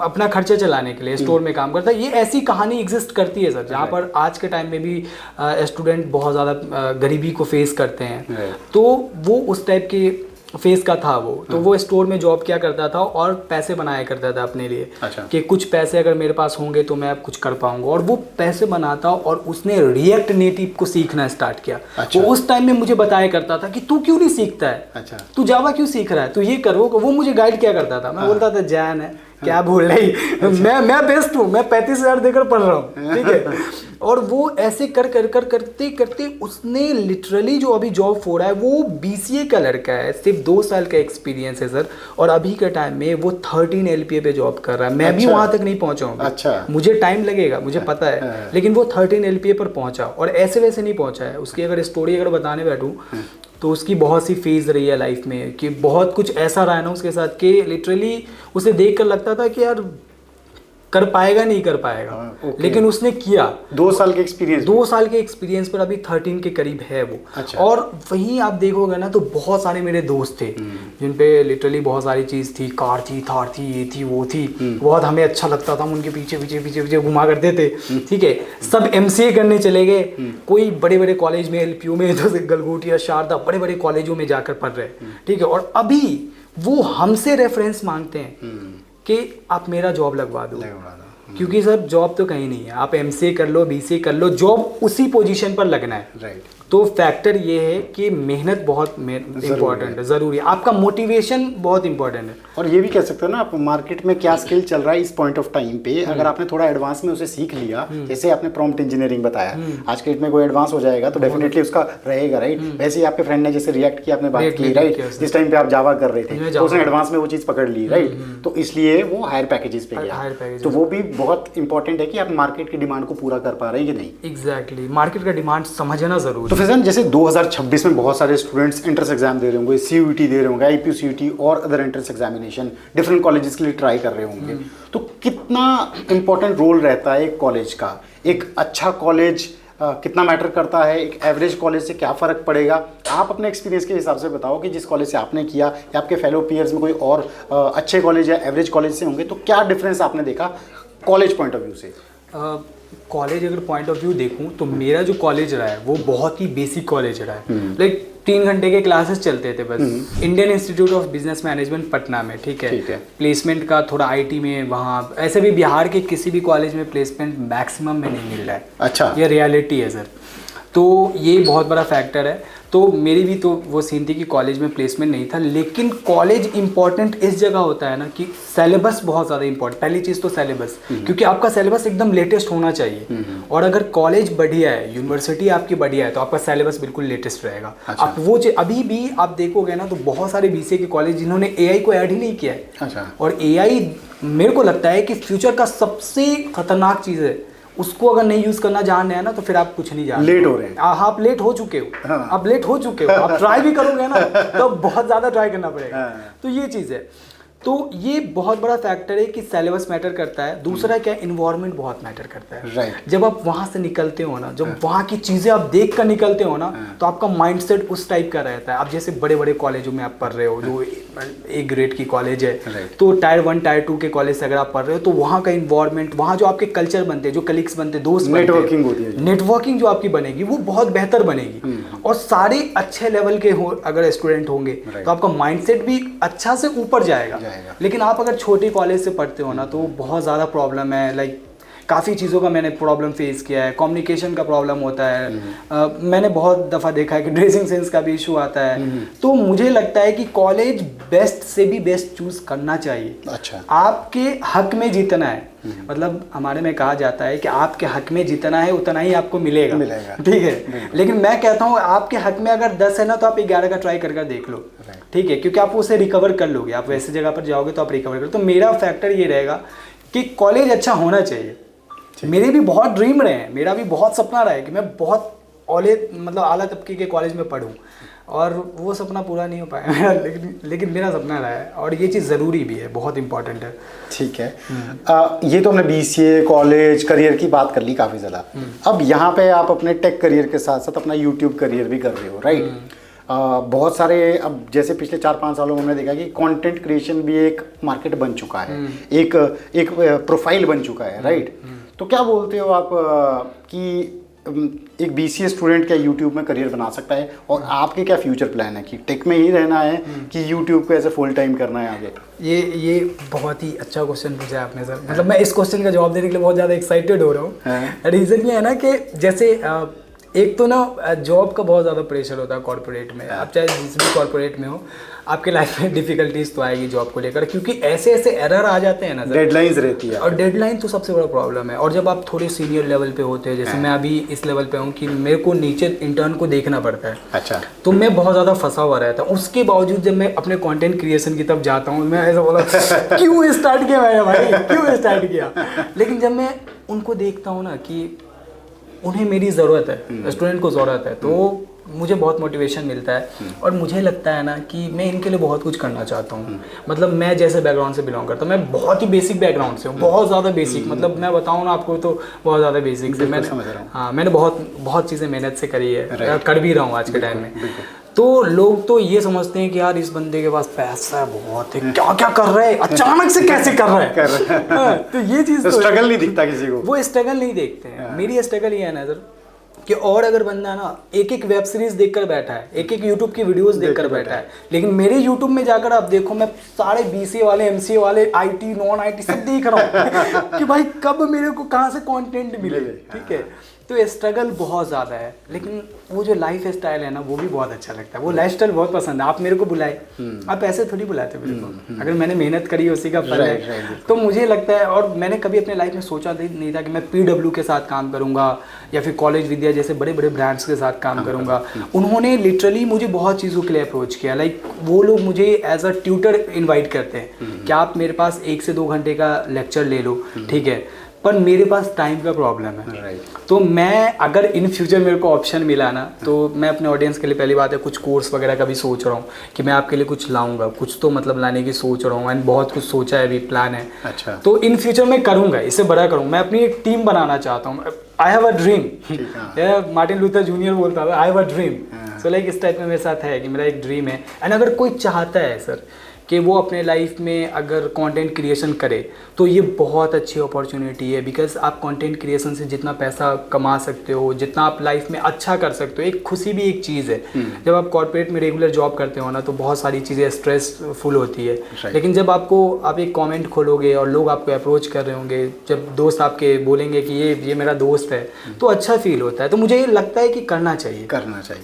अपना खर्चा चलाने के लिए स्टोर में काम करता है। ये ऐसी कहानी एग्जिस्ट करती है सर, जहाँ पर आज के टाइम में भी स्टूडेंट बहुत ज़्यादा गरीबी को फेस करते हैं। तो वो उस टाइप के फेस का था वो। तो वो स्टोर में जॉब किया करता था और पैसे बनाया करता था अपने लिए। अच्छा। कि कुछ पैसे अगर मेरे पास होंगे तो मैं अब कुछ कर पाऊंगा, और वो पैसे बनाता और उसने रिएक्ट नेटिव को सीखना स्टार्ट किया। अच्छा। वो उस टाइम में मुझे बताया करता था कि तू क्यों नहीं सीखता है। अच्छा। तू जावा क्यों सीख रहा है, तू ये करो। वो मुझे गाइड किया करता था। मैं बोलता था जैन है क्या बोल रही, मैं बेस्ट हूँ, मैं 35,000 देकर पढ़ रहा हूँ, ठीक है। और वो ऐसे करते उसने लिटरली जो अभी जॉब हो रहा है वो बीसीए का लड़का है, सिर्फ 2 साल का एक्सपीरियंस है सर, और अभी के टाइम में वो 13 LPA पे जॉब कर रहा है। मैं भी वहां तक नहीं पहुंचा हूँ। अच्छा। मुझे टाइम लगेगा, मुझे पता है, लेकिन वो 13 LPA पर पहुंचा, और ऐसे वैसे नहीं पहुंचा है। उसकी अगर स्टोरी अगर बताने बैठूँ तो उसकी बहुत सी फेज रही है लाइफ में, कि बहुत कुछ ऐसा रहा है ना उसके साथ कि लिटरली उसे देख कर लगता था कि यार कर पाएगा नहीं कर पाएगा, लेकिन उसने किया। 2 साल के एक्सपीरियंस, 2 साल के एक्सपीरियंस पर अभी 13 के करीब है वो। अच्छा। और वहीं आप देखोगे ना तो बहुत सारे मेरे दोस्त थे जिन पे लिटरली बहुत सारी चीज़ थी, कार थी, थार थी, ये थी, वो थी, बहुत हमें अच्छा लगता था, हम उनके पीछे पीछे पीछे पीछे घुमा करते थे, ठीक है। सब MCA करने चले गए, कोई बड़े बड़े कॉलेज में, LPU में, जैसे गलगोटिया, शारदा, बड़े बड़े कॉलेजों में जाकर पढ़ रहे, ठीक है। और अभी वो हमसे रेफरेंस मांगते हैं कि आप मेरा जॉब लगवा दो, क्योंकि सर जॉब तो कहीं नहीं है। आप MCA कर लो, BCA कर लो, जॉब उसी पोजीशन पर लगना है, राइट। तो फैक्टर ये है कि मेहनत बहुत इंपॉर्टेंट है, ज़रूरी है, आपका मोटिवेशन बहुत इंपॉर्टेंट है। और ये भी कह सकते हो ना आप, मार्केट में क्या स्किल चल रहा है इस पॉइंट ऑफ टाइम पे, अगर आपने थोड़ा एडवांस में उसे सीख लिया, जैसे आपने प्रॉम्प्ट इंजीनियरिंग बताया, आज के डेट में कोई एडवांस हो जाएगा तो डेफिनेटली उसका रहेगा, राइट। वैसे ही आपके फ्रेंड ने जैसे रिएक्ट किया, आपने बात की, राइट, जिस टाइम पे आप जावा कर रहे थे तो उसने एडवांस में वो चीज़ पकड़ ली, राइट। तो इसलिए वो हायर पैकेजेस पे गया। तो वो भी बहुत इंपॉर्टेंट है कि आप मार्केट की डिमांड को पूरा कर पा रहे हैं कि नहीं। एग्जैक्टली, मार्केट का डिमांड समझना जरूरी। तो फिर जैसे 2026 में बहुत सारे स्टूडेंट्स एंट्रेंस एग्जाम दे रहे होंगे, CUET दे रहे होंगे, IPU CUET और other entrance examination different colleges के लिए ट्राई कर रहे होंगे, तो कितना इंपॉर्टेंट रोल रहता है एक कॉलेज का, एक अच्छा कॉलेज कितना मैटर करता है, एक एवरेज कॉलेज से क्या फ़र्क पड़ेगा, आप अपने एक्सपीरियंस के हिसाब से बताओ कि जिस कॉलेज से आपने किया या आपके फेलो पीयर्स में कोई और अच्छे कॉलेज या एवरेज कॉलेज से होंगे, तो क्या डिफरेंस आपने देखा कॉलेज पॉइंट ऑफ व्यू से? कॉलेज अगर पॉइंट ऑफ व्यू देखूं तो मेरा जो कॉलेज रहा है वो बहुत ही बेसिक कॉलेज रहा है। लाइक 3 घंटे के क्लासेस चलते थे बस। Indian institute of business management Patna में, ठीक है। प्लेसमेंट का थोड़ा आईटी में, वहाँ ऐसे भी बिहार के किसी भी कॉलेज में प्लेसमेंट मैक्सिमम में नहीं मिल रहा है। अच्छा, ये रियलिटी है सर। तो ये बहुत बड़ा फैक्टर है। तो मेरी भी तो वो सीन थी कि कॉलेज में प्लेसमेंट नहीं था, लेकिन कॉलेज इंपॉर्टेंट इस जगह होता है ना कि सिलेबस बहुत ज़्यादा इंपॉर्टेंट। पहली चीज़ तो सिलेबस, क्योंकि आपका सिलेबस एकदम लेटेस्ट होना चाहिए। और अगर कॉलेज बढ़िया है, यूनिवर्सिटी आपकी बढ़िया है, तो आपका सिलेबस बिल्कुल लेटेस्ट रहेगा। अच्छा। आप वो अभी भी आप देखोगे ना तो बहुत सारे बीसीए के कॉलेज जिन्होंने एआई को ऐड ही नहीं किया है। अच्छा। और एआई मेरे को लगता है कि फ्यूचर का सबसे खतरनाक चीज़ है। उसको अगर नहीं यूज करना जान रहे हैं ना तो फिर आप कुछ नहीं जान, लेट हो रहे हैं। आप लेट हो चुके हो। हाँ। आप लेट हो चुके हो। आप ट्राई भी करोगे ना तो बहुत ज्यादा ट्राई करना पड़ेगा। हाँ। तो ये चीज है। तो ये बहुत बड़ा फैक्टर है कि सिलेबस मैटर करता है। दूसरा क्या, इन्वायरमेंट बहुत मैटर करता है। राइट। जब आप वहां से निकलते हो ना, जब वहाँ की चीजें आप देख कर निकलते हो ना, तो आपका माइंडसेट उस टाइप का रहता है। आप जैसे बड़े बड़े कॉलेजों में आप पढ़ रहे हो, जो एक ग्रेड की कॉलेज है, तो टायर 1 टायर 2 के कॉलेज से अगर आप पढ़ रहे हो तो वहाँ का इन्वायरमेंट, वहाँ जो आपके कल्चर बनते हैं, जो कलीग्स बनते हैं, दोस्त, नेटवर्किंग होती है, नेटवर्किंग जो आपकी बनेगी वो बहुत बेहतर बनेगी। और सारे अच्छे लेवल के हो अगर स्टूडेंट होंगे तो आपका माइंडसेट भी अच्छा से ऊपर जाएगा। लेकिन आप अगर छोटी कॉलेज से पढ़ते हो ना तो बहुत ज़्यादा प्रॉब्लम है। लाइक काफ़ी चीज़ों का मैंने प्रॉब्लम फेस किया है। कम्युनिकेशन का प्रॉब्लम होता है। मैंने बहुत दफ़ा देखा है कि ड्रेसिंग सेंस का भी इशू आता है। तो मुझे लगता है कि कॉलेज बेस्ट से भी बेस्ट चूज़ करना चाहिए। अच्छा। आपके हक में जीतना है। मतलब हमारे में कहा जाता है कि आपके हक में जितना है उतना ही आपको मिलेगा। ठीक है। लेकिन मैं कहता हूँ आपके हक में अगर 10 है ना तो आप 11 का ट्राई करके देख लो। ठीक है, क्योंकि आप उसे रिकवर कर लोगे। आप वैसे जगह पर जाओगे तो आप रिकवर करो। तो मेरा फैक्टर ये रहेगा कि कॉलेज अच्छा होना चाहिए। मेरे भी बहुत ड्रीम रहे हैं, मेरा भी बहुत सपना रहा है कि मैं बहुत आला तबके के कॉलेज में पढूं, और वो सपना पूरा नहीं हो पाया मेरा। लेकिन मेरा सपना रहा है, और ये चीज़ ज़रूरी भी है, बहुत इंपॉर्टेंट है। ठीक है। ये तो हमने बीसीए कॉलेज करियर की बात कर ली काफ़ी ज़्यादा। अब यहाँ पे आप अपने टेक करियर के साथ साथ अपना यूट्यूब करियर भी कर रहे हो, राइट? बहुत सारे, अब जैसे पिछले 4-5 सालों में हमने देखा कि कंटेंट क्रिएशन भी एक मार्केट बन चुका है, एक प्रोफाइल बन चुका है, राइट? तो क्या बोलते हो आप कि एक बीसीए स्टूडेंट क्या यूट्यूब में करियर बना सकता है, और आपके क्या फ्यूचर प्लान है कि टेक में ही रहना है कि यूट्यूब को ऐसे फुल टाइम करना है आगे? ये बहुत ही अच्छा क्वेश्चन पूछा है आपने सर। मतलब मैं इस क्वेश्चन का जवाब देने के लिए बहुत ज़्यादा एक्साइटेड हो रहा हूँ। रीज़न ये है ना कि जैसे एक तो ना जॉब का बहुत ज़्यादा प्रेशर होता है कॉर्पोरेट में। आप चाहे जिस भी कॉर्पोरेट में हो, आपके लाइफ में डिफिकल्टीज तो आएगी जॉब को लेकर, क्योंकि ऐसे ऐसे एरर आ जाते हैं ना सर। डेडलाइंस रहती है, और डेडलाइन तो सबसे बड़ा प्रॉब्लम है। और जब आप थोड़े सीनियर लेवल पे होते हैं, जैसे मैं अभी इस लेवल पे हूँ कि मेरे को नीचे इंटर्न को देखना पड़ता है। अच्छा। तो मैं बहुत ज़्यादा फंसा हुआ रहता हूँ। उसके बावजूद जब मैं अपने कंटेंट क्रिएशन की तरफ जाता हूँ, मैं ऐसा बोला क्यों स्टार्ट किया मैंने भाई, क्यों स्टार्ट किया? लेकिन जब मैं उनको देखता हूँ ना कि उन्हें मेरी ज़रूरत है, स्टूडेंट को ज़रूरत है, तो मुझे बहुत मोटिवेशन मिलता है। और मुझे लगता है ना कि मैं इनके लिए बहुत कुछ करना चाहता हूँ। मतलब मैं जैसे बैकग्राउंड से बिलोंग करता हूँ, मैं बहुत ही बेसिक बैकग्राउंड से हूँ, बहुत ज़्यादा बेसिक। मतलब मैं बताऊँ ना आपको तो बहुत ज़्यादा बेसिक से मैंने बहुत चीज़ें मेहनत से करी है, कर भी रहा हूँ आज के टाइम में। तो लोग तो ये समझते हैं कि यार इस बंदे के पास पैसा बहुत है, क्या क्या कर रहा है, अचानक से कैसे कर रहा है। तो ये चीज़, स्ट्रगल नहीं दिखता किसी को, वो स्ट्रगल नहीं देखते हैं। मेरी स्ट्रगल ये है ना सर कि और अगर बंदा ना एक एक वेब सीरीज देखकर बैठा है, एक एक यूट्यूब की वीडियोस देखकर बैठा है, लेकिन मेरे यूट्यूब में जाकर आप देखो, मैं सारे बीसीए वाले, एमसीए वाले, आईटी, नॉन आईटी सब देख रहा हूँ कि भाई कब मेरे को कहाँ से कंटेंट मिले। ठीक है, तो स्ट्रगल बहुत ज़्यादा है, लेकिन वो जो लाइफ स्टाइल है ना वो भी बहुत अच्छा लगता है। वो लाइफ स्टाइल बहुत पसंद है। आप मेरे को बुलाए, आप ऐसे थोड़ी बुलाते मेरे को, अगर मैंने मेहनत करी उसी का फल है। तो मुझे लगता है, और मैंने कभी अपने लाइफ में सोचा नहीं था कि मैं पीडब्ल्यू के साथ काम करूंगा या फिर कॉलेज विद्या जैसे बड़े बड़े ब्रांड्स के साथ काम करूंगा। उन्होंने लिटरली मुझे बहुत चीज़ों के लिए अप्रोच किया। लाइक वो लोग मुझे एज अ ट्यूटर इन्वाइट करते हैं कि आप मेरे पास 1 से 2 घंटे का लेक्चर ले लो, ठीक है, पर मेरे पास टाइम का प्रॉब्लम है। तो मैं अगर इन फ्यूचर मेरे को ऑप्शन मिला ना, तो मैं अपने ऑडियंस के लिए पहली बात है कुछ कोर्स वगैरह का भी सोच रहा हूँ कि मैं आपके लिए कुछ लाऊंगा, कुछ तो मतलब लाने की सोच रहा हूँ, एंड बहुत कुछ सोचा है, अभी प्लान है। अच्छा। तो इन फ्यूचर मैं करूँगा, इससे बड़ा करूँगा। मैं अपनी एक टीम बनाना चाहता हूँ। आई हैव अ ड्रीम, हाँ। मार्टिन लूथर जूनियर बोलता था I have a dream. So like इस टाइप में मेरे साथ है कि मेरा एक ड्रीम है। एंड अगर कोई चाहता है सर कि वो अपने लाइफ में अगर कंटेंट क्रिएशन करे तो ये बहुत अच्छी अपॉर्चुनिटी है, बिकॉज आप कंटेंट क्रिएशन से जितना पैसा कमा सकते हो, जितना आप लाइफ में अच्छा कर सकते हो, एक खुशी भी एक चीज़ है। जब आप कॉर्पोरेट में रेगुलर जॉब करते हो ना तो बहुत सारी चीज़ें स्ट्रेसफुल होती है, लेकिन जब आप एक कमेंट खोलोगे और लोग आपको अप्रोच कर रहे होंगे, जब दोस्त आपके बोलेंगे कि ये मेरा दोस्त है, तो अच्छा फील होता है। तो मुझे ये लगता है कि करना चाहिए,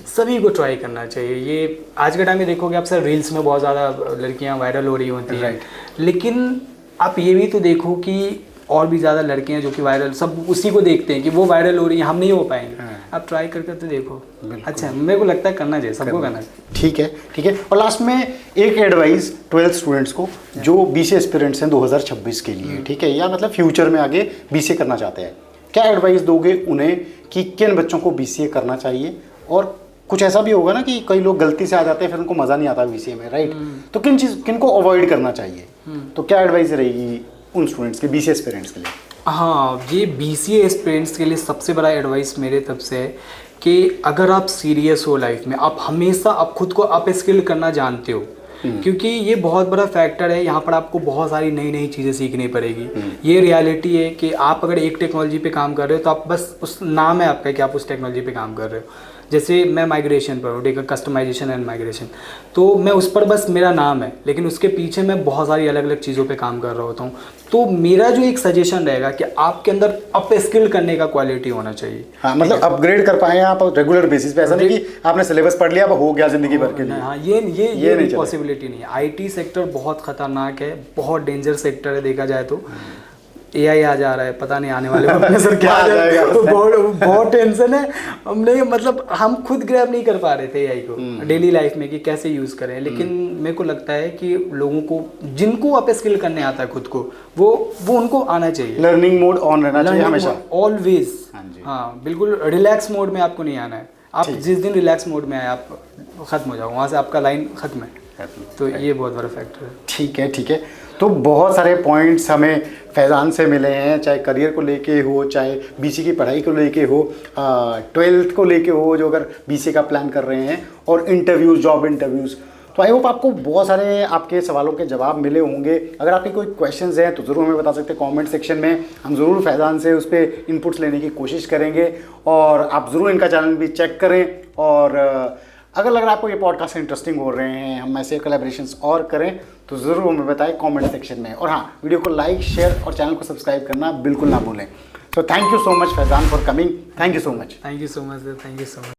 सभी को ट्राई करना चाहिए। ये आज के टाइम में देखोगे आप सर, रील्स में बहुत ज़्यादा लड़कियां वायरल हो रही होती हैं, लेकिन आप ये भी तो देखो कि और भी ज़्यादा लड़कियां जो कि वायरल, सब उसी को देखते हैं कि वो वायरल हो रही हैं, हम नहीं हो पाएंगे। आप ट्राई करके तो देखो। अच्छा, मेरे को लगता है करना चाहिए, सबको करना चाहिए। ठीक है। और लास्ट में एक एडवाइस 12th स्टूडेंट्स को जो BCA एस्पिरेंट्स हैं 2026 के लिए, ठीक है, या मतलब फ्यूचर में आगे BCA करना चाहते हैं, क्या एडवाइस दोगे उन्हें कि किन बच्चों को BCA करना चाहिए? और कुछ ऐसा भी होगा ना कि कई लोग गलती से आ जाते हैं, फिर उनको मज़ा नहीं आता BCA में, राइट? तो किन को अवॉइड करना चाहिए? तो क्या एडवाइस रहेगी उन स्टूडेंट्स के, BCA एस्पिरेंट्स के लिए? हाँ, ये BCA एस्पिरेंट्स के लिए सबसे बड़ा एडवाइस मेरे तरफ से है कि अगर आप सीरियस हो लाइफ में, आप हमेशा आप खुद को अप स्किल करना जानते हो, क्योंकि ये बहुत बड़ा फैक्टर है। यहाँ पर आपको बहुत सारी नई नई चीज़ें सीखनी पड़ेगी। ये रियलिटी है कि आप अगर एक टेक्नोलॉजी पे काम कर रहे हो तो आप बस उस नाम है आपका कि आप उस टेक्नोलॉजी पे काम कर रहे हो। जैसे मैं माइग्रेशन पर हूँ, ठीक है, कस्टमाइजेशन एंड माइग्रेशन, तो मैं उस पर बस मेरा नाम है, लेकिन उसके पीछे मैं बहुत सारी अलग अलग चीज़ों पे काम कर रहा होता हूँ। तो मेरा जो एक सजेशन रहेगा कि आपके अंदर अप स्किल करने का क्वालिटी होना चाहिए। हाँ, मतलब अपग्रेड कर पाए आप रेगुलर बेसिस पे, ऐसा नहीं कि आपने सिलेबस पढ़ लिया अब हो गया जिंदगी भर के लिए। हाँ, ये पॉसिबिलिटी नहीं है। IT सेक्टर बहुत खतरनाक है, बहुत डेंजर सेक्टर है। देखा जाए तो AI आ जा रहा है, पता नहीं आने वाले वक्त में सर क्या आ जाएगा। बहुत टेंशन है। हम नहीं, मतलब हम खुद ग्रैब नहीं कर पा रहे थे AI को डेली लाइफ में कि कैसे यूज़ करें। लेकिन मेरे को लगता है कि लोगों को जिनको अप स्किल करने आता है खुद को, वो उनको आना चाहिए। लर्निंग मोड ऑन रहना चाहिए हमेशा, ऑलवेज। हाँ बिल्कुल, रिलैक्स मोड में आपको नहीं आना है। आप जिस दिन रिलैक्स मोड में आए आप ख़त्म हो जाओ, वहाँ से आपका लाइन ख़त्म है। तो ये बहुत बड़ा फैक्टर है। ठीक है। तो बहुत सारे पॉइंट्स हमें फैज़ान से मिले हैं, चाहे करियर को लेके हो, चाहे BCA की पढ़ाई को लेके हो, 12th को लेके हो जो अगर BCA का प्लान कर रहे हैं, और इंटरव्यूज़, जॉब इंटरव्यूज़। तो आई होप आपको बहुत सारे आपके सवालों के जवाब मिले होंगे। अगर आपके कोई क्वेश्चंस हैं तो ज़रूर हमें बता सकते हैं कमेंट सेक्शन में। हम ज़रूर फैज़ान से उस पर इनपुट्स लेने की कोशिश करेंगे, और आप ज़रूर इनका चैनल भी चेक करें। और अगर लग रहा है आपको ये पॉडकास्ट इंटरेस्टिंग हो रहे हैं, हम ऐसे कोलैबोरेशंस और करें, तो ज़रूर हमें बताएं कमेंट सेक्शन में। और हाँ, वीडियो को लाइक, शेयर और चैनल को सब्सक्राइब करना बिल्कुल ना भूलें। So thank you so much Faizan for coming. Thank you so much. Thank you so much sir, thank you so much.